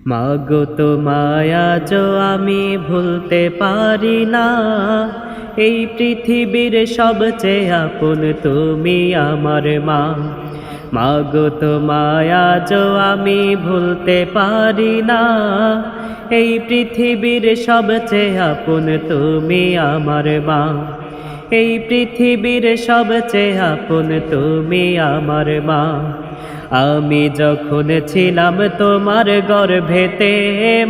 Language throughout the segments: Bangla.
মাগো তোমায় আজও আমি ভুলতে পারি না, এই পৃথিবীর সবচেয়ে আপন তুমি আমার মা। মাগো তোমায় আজও আমি ভুলতে পারি না, এই পৃথিবীর সবচেয়ে আপন তুমি আমার মা। এই পৃথিবীর সবচেয়ে আপন তুমি আমার মা। আমি যখন ছিলাম তোমার গর্ভেতে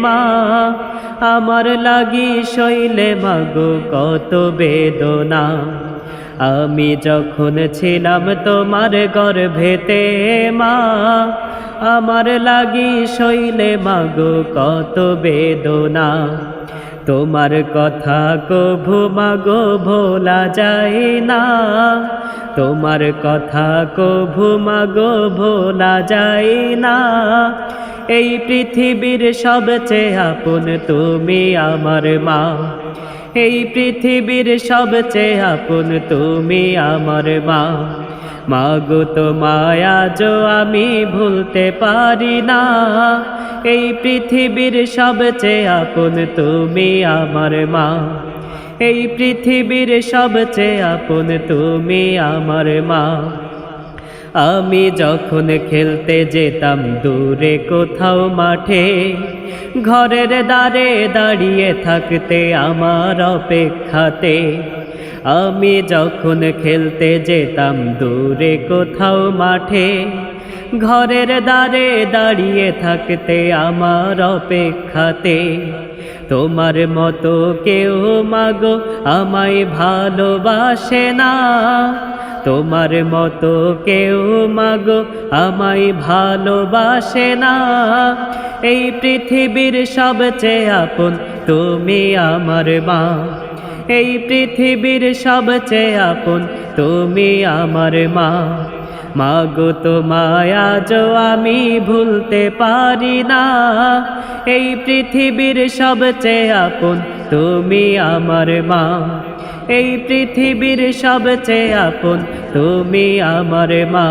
মা, আমার লাগি সইলে মাগো কত বেদনা। আমি যখন ছিলাম তোমার গর্ভেতে মা, আমার লাগি সইলে মাগো কত বেদনা। তোমার কথা কভু মাগো ভোলা যায় না, তোমার কথা কভু মাগো ভোলা যায় না। এই পৃথিবীর সবচেয়ে আপন তুমি আমার মা, এই পৃথিবীর সবচেয়ে আপন তুমি আমার মা। মাগো তোমায় আজও আমি ভুলতে পারি না, এই পৃথিবীর সবচেয়ে আপন তুমি আমার মা। এই পৃথিবীর সবচেয়ে আপন তুমি আমার মা। আমি যখন খেলতে যেতাম দূরে কোথাও মাঠে, ঘরের দ্বারে দাঁড়িয়ে থাকতে আমার অপেক্ষাতে। আমি যখন খেলতে যেতাম দূরে কোথাও মাঠে, ঘরের দ্বারে দাঁড়িয়ে থাকতে আমার অপেক্ষাতে। তোমার মতো কেউ মাগো আমায় ভালোবাসে না, তোমার মতো কেউ মাগো আমায় ভালোবাসে না। এই পৃথিবীর সবচেয়ে আপন তুমি আমার মা, এই পৃথিবীর সবচেয়ে আপন তুমি আমার মা। মাগো তোমায় আজও আমি ভুলতে পারি না, এই পৃথিবীর সবচেয়ে আপন তুমি আমার মা। এই পৃথিবীর সবচেয়ে আপন তুমি আমার মা।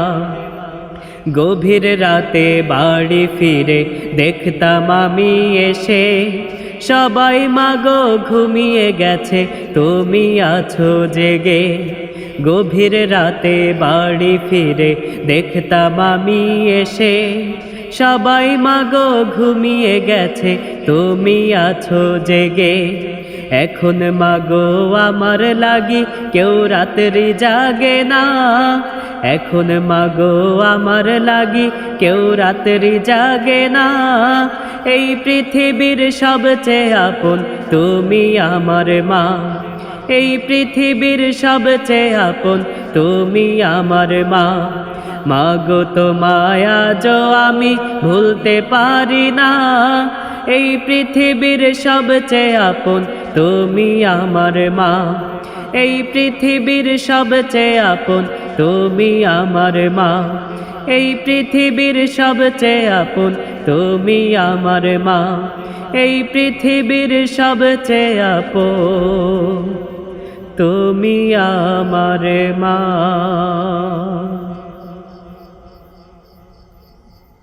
গভীর রাতে বাড়ি ফিরে দেখতাম আমি এসে, সবাই মাগো ঘুমিয়ে গেছে তুমি আছো জেগে। গভীর রাতে বাড়ি ফিরে দেখতাম আমি এসে, সবাই মাগো ঘুমিয়ে গেছে তুমি আছো জেগে। এখন মাগো আমার লাগি কেউ রাত্রি জাগে না, এখন মাগো আমার লাগি কেউ রাত্রি জাগে না। এই পৃথিবীর সবচেয়ে আপন তুমি আমার মা, এই পৃথিবীর সবচেয়ে আপন তুমি আমার মা। মাগো তোমায় আজও আমি ভুলতে পারি না, এই পৃথিবীর সবচেয়ে আপন তুমি আমার মা। এই পৃথিবীর সবচেয়ে আপন তুমি আমার মা, এই পৃথিবীর সবচেয়ে আপন তুমি আমার মা। এই পৃথিবীর সবচেয়ে আপন তুমি আমার মা।